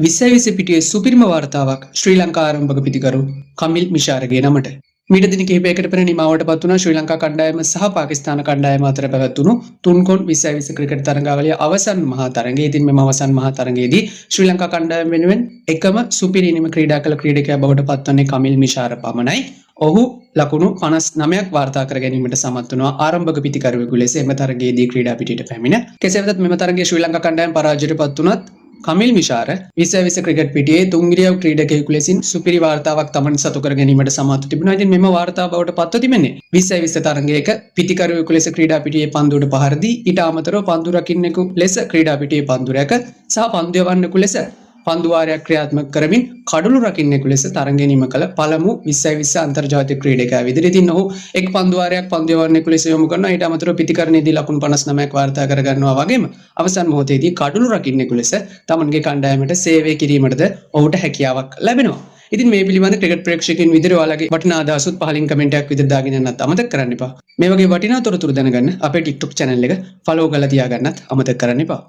විශ්වවිද්‍යාල පිටියේ සුපිරිම වාර්තාවක් ශ්‍රී ලංකා ආරම්භක පිතිකරු කමිල් මිෂාරගේ නමට. මීට දින කිහිපයකට පෙර නිමවට පත් වුණා ශ්‍රී ලංකා කණ්ඩායම සහ පාකිස්තාන කණ්ඩායම අතර පැවැත්වුණු තුන්කොන් විශ්වවිද්‍යාල ක්‍රිකට් තරඟාවලියේ අවසන් මහා තරඟයේ ඉතින් මෙම අවසන් මහා තරඟයේදී ශ්‍රී ලංකා කණ්ඩායම වෙනුවෙන් එකම සුපිරි ඉනිම ක්‍රීඩා කළ ක්‍රීඩකයා බවට පත්වන්නේ කමිල් මිෂාර පමණයි. ඔහු ලකුණු 59ක් වාර්තා කර ගැනීමට සමත් වුණා ආරම්භක පිතිකරුවෙකු ලෙස එම තරගයේදී ක්‍රීඩා පිටියට පැමිණ. කෙසේ වෙතත් මෙම තරගයේ ශ්‍රී ලංකා කණ්ඩායම පරාජයට පත් වුණත් කමිල් මිෂාර විශ්වවිද්‍යාල ක්‍රිකට් පිටියේ තුන්ගිරියව් ක්‍රීඩකයෙකු ලෙසින් සුපිරි වාර්තාවක් තමන් සතු කර ගැනීමට සමත් තිබුණා. ඉතින් මෙම වාර්තාව බවට පත්ව තිබෙන්නේ විශ්වවිද්‍යාල තරගයක පිතිකරුවෙකු ලෙස ක්‍රීඩා පිටියේ පන්දුවට පහර දී ඊට අමතරව පන්දු රකින්නෙකු ලෙස ක්‍රීඩා පිටියේ පන්දු රැක සහ පන්දු යවන්නෙකු ලෙස පන්දු වාරයක් ක්‍රියාත්මක කරමින් කඩළු රකින්නෙකු ලෙස තරගය නිම කළ පළමු විශ්වවිද්‍යාල අන්තර්ජාතික ක්‍රීඩකයා විදිහට. ඉතින් ඔහු එක් පන්දු වාරයක් පන්දු යවන්නෙකු ලෙස යොමු කරනවා. ඊට අමතරව පිතිකරණයේදී ලකුණු 59ක් වාර්තා කර ගන්නවා වගේම අවසන් මොහොතේදී කඩළු රකින්නෙකු ලෙස තමන්ගේ කණ්ඩායමට සේවය කිරීමටද ඔහුට හැකියාවක් ලැබෙනවා. ඉතින් මේ පිළිබඳ ක්‍රිකට් ප්‍රේක්ෂකයන් විදිහට ඔයාලගේ වටිනා අදහසුත් පහලින් කමෙන්ට් එකක් විදිහට දාගෙන යන්නත් අමතක කරන්න එපා. මේ වගේ වටිනා තොරතුරු දැනගන්න අපේ TikTok channel එක follow කරලා තියාගන්නත් අමතක කරන්න එපා.